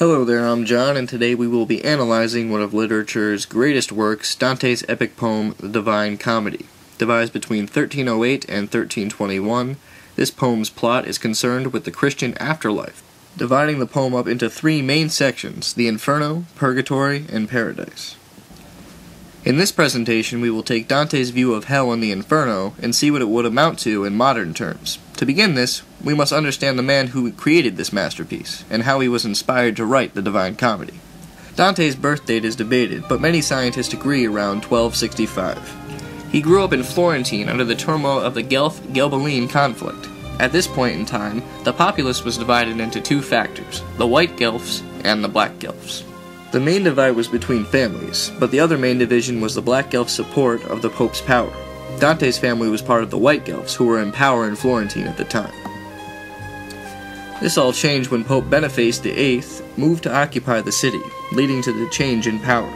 Hello there, I'm John, and today we will be analyzing one of literature's greatest works, Dante's epic poem, The Divine Comedy. Devised between 1308 and 1321, this poem's plot is concerned with the Christian afterlife, dividing the poem up into three main sections, the Inferno, Purgatory, and Paradise. In this presentation, we will take Dante's view of hell in the Inferno and see what it would amount to in modern terms. To begin this, we must understand the man who created this masterpiece, and how he was inspired to write the Divine Comedy. Dante's birth date is debated, but many scientists agree around 1265. He grew up in Florentine under the turmoil of the Guelph-Ghibelline conflict. At this point in time, the populace was divided into two factors, the White Guelphs and the Black Guelphs. The main divide was between families, but the other main division was the Black Guelphs' support of the Pope's power. Dante's family was part of the White Guelphs, who were in power in Florentine at the time. This all changed when Pope Boniface VIII moved to occupy the city, leading to the change in power.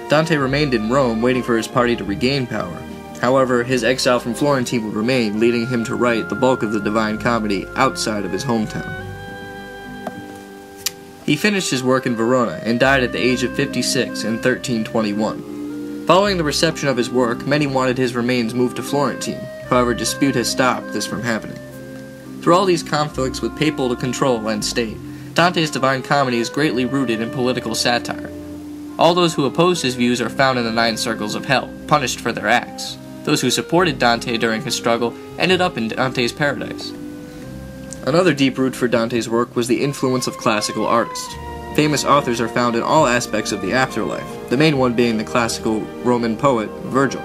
Dante remained in Rome, waiting for his party to regain power. However, his exile from Florentine would remain, leading him to write the bulk of the Divine Comedy outside of his hometown. He finished his work in Verona and died at the age of 56 in 1321. Following the reception of his work, many wanted his remains moved to Florentine. However, dispute has stopped this from happening. Through all these conflicts with papal control and state, Dante's Divine Comedy is greatly rooted in political satire. All those who opposed his views are found in the 9 circles of hell, punished for their acts. Those who supported Dante during his struggle ended up in Dante's paradise. Another deep root for Dante's work was the influence of classical artists. Famous authors are found in all aspects of the afterlife, the main one being the classical Roman poet Virgil.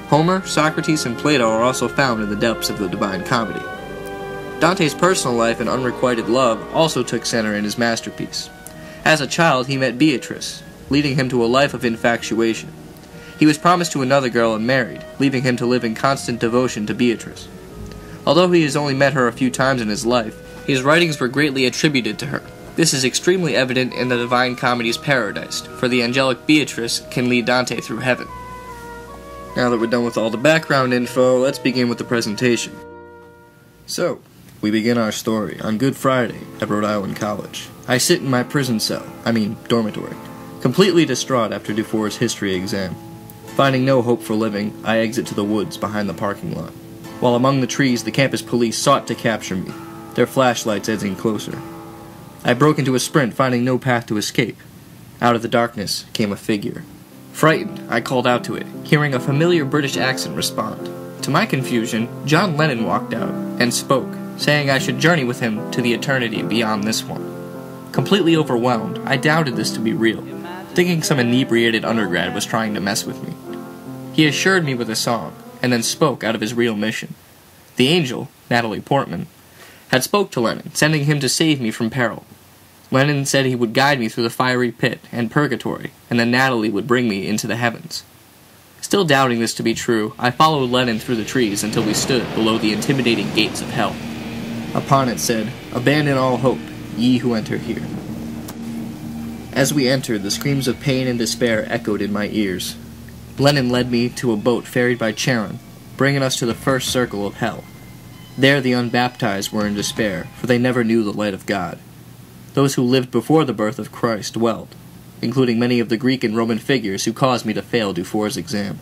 Homer, Socrates, and Plato are also found in the depths of the Divine Comedy. Dante's personal life and unrequited love also took center in his masterpiece. As a child, he met Beatrice, leading him to a life of infatuation. He was promised to another girl and married, leaving him to live in constant devotion to Beatrice. Although he has only met her a few times in his life, his writings were greatly attributed to her. This is extremely evident in the Divine Comedy's Paradise, for the angelic Beatrice can lead Dante through heaven. Now that we're done with all the background info, let's begin with the presentation. So, we begin our story on Good Friday at Rhode Island College. I sit in my prison cell, dormitory, completely distraught after Dufour's history exam. Finding no hope for living, I exit to the woods behind the parking lot. While among the trees, the campus police sought to capture me, their flashlights edging closer. I broke into a sprint, finding no path to escape. Out of the darkness came a figure. Frightened, I called out to it, hearing a familiar British accent respond. To my confusion, John Lennon walked out and spoke, saying I should journey with him to the eternity beyond this one. Completely overwhelmed, I doubted this to be real, thinking some inebriated undergrad was trying to mess with me. He assured me with a song, and then spoke out of his real mission. The angel, Natalie Portman, had spoke to Lennon, sending him to save me from peril. Lennon said he would guide me through the fiery pit and purgatory, and then Natalie would bring me into the heavens. Still doubting this to be true, I followed Lennon through the trees until we stood below the intimidating gates of hell. Upon it said, "Abandon all hope, ye who enter here." As we entered, the screams of pain and despair echoed in my ears. Lennon led me to a boat ferried by Charon, bringing us to the first circle of hell. There the unbaptized were in despair, for they never knew the light of God. Those who lived before the birth of Christ dwelled, including many of the Greek and Roman figures who caused me to fail Dufour's exam.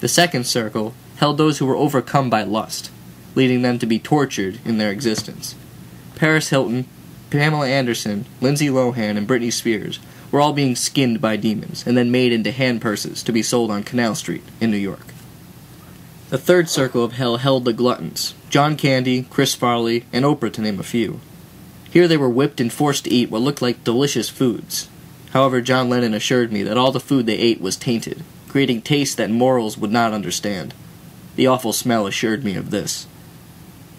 The second circle held those who were overcome by lust, leading them to be tortured in their existence. Paris Hilton, Pamela Anderson, Lindsay Lohan, and Britney Spears were all being skinned by demons, and then made into hand purses to be sold on Canal Street in New York. The third circle of hell held the gluttons, John Candy, Chris Farley, and Oprah to name a few. Here they were whipped and forced to eat what looked like delicious foods. However, John Lennon assured me that all the food they ate was tainted, creating tastes that mortals would not understand. The awful smell assured me of this.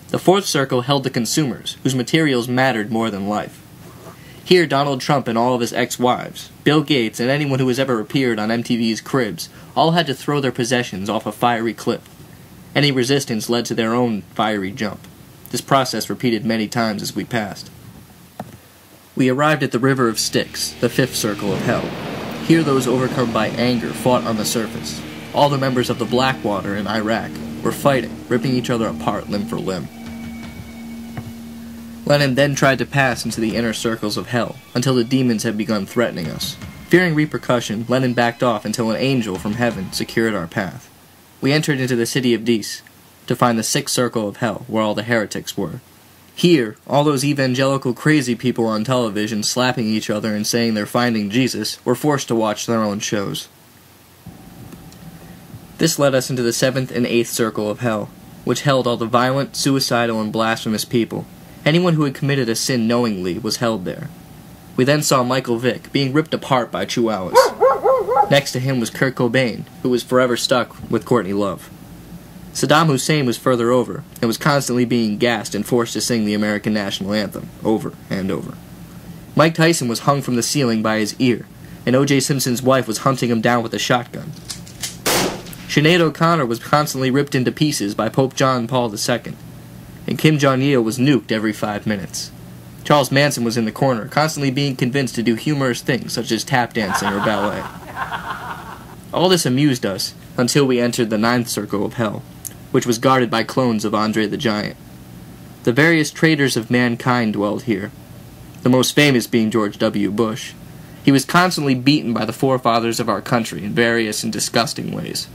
The fourth circle held the consumers, whose materials mattered more than life. Here Donald Trump and all of his ex-wives, Bill Gates, and anyone who has ever appeared on MTV's Cribs all had to throw their possessions off a fiery cliff. Any resistance led to their own fiery jump. This process repeated many times as we passed. We arrived at the River of Styx, the fifth circle of hell. Here those overcome by anger fought on the surface. All the members of the Blackwater in Iraq were fighting, ripping each other apart limb for limb. Lennon then tried to pass into the inner circles of hell, until the demons had begun threatening us. Fearing repercussion, Lennon backed off until an angel from heaven secured our path. We entered into the city of Dis, to find the sixth circle of hell, where all the heretics were. Here, all those evangelical crazy people on television slapping each other and saying they're finding Jesus were forced to watch their own shows. This led us into the seventh and eighth circle of hell, which held all the violent, suicidal, and blasphemous people. Anyone who had committed a sin knowingly was held there. We then saw Michael Vick being ripped apart by chihuahuas. Next to him was Kurt Cobain, who was forever stuck with Courtney Love. Saddam Hussein was further over, and was constantly being gassed and forced to sing the American national anthem, over and over. Mike Tyson was hung from the ceiling by his ear, and O.J. Simpson's wife was hunting him down with a shotgun. Sinead O'Connor was constantly ripped into pieces by Pope John Paul II, and Kim Jong-il was nuked every 5 minutes. Charles Manson was in the corner, constantly being convinced to do humorous things such as tap dancing or ballet. All this amused us, until we entered the ninth circle of hell, which was guarded by clones of Andre the Giant. The various traitors of mankind dwelled here, the most famous being George W. Bush. He was constantly beaten by the forefathers of our country in various and disgusting ways.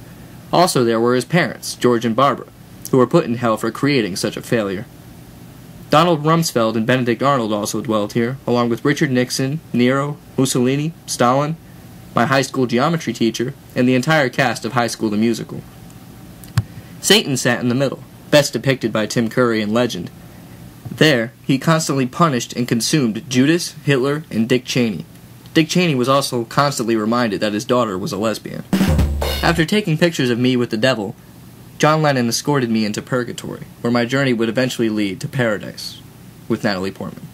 Also there were his parents, George and Barbara, who were put in hell for creating such a failure. Donald Rumsfeld and Benedict Arnold also dwelled here, along with Richard Nixon, Nero, Mussolini, Stalin, my high school geometry teacher, and the entire cast of High School the Musical. Satan sat in the middle, best depicted by Tim Curry in Legend. There, he constantly punished and consumed Judas, Hitler, and Dick Cheney. Dick Cheney was also constantly reminded that his daughter was a lesbian. After taking pictures of me with the devil, John Lennon escorted me into purgatory, where my journey would eventually lead to paradise with Natalie Portman.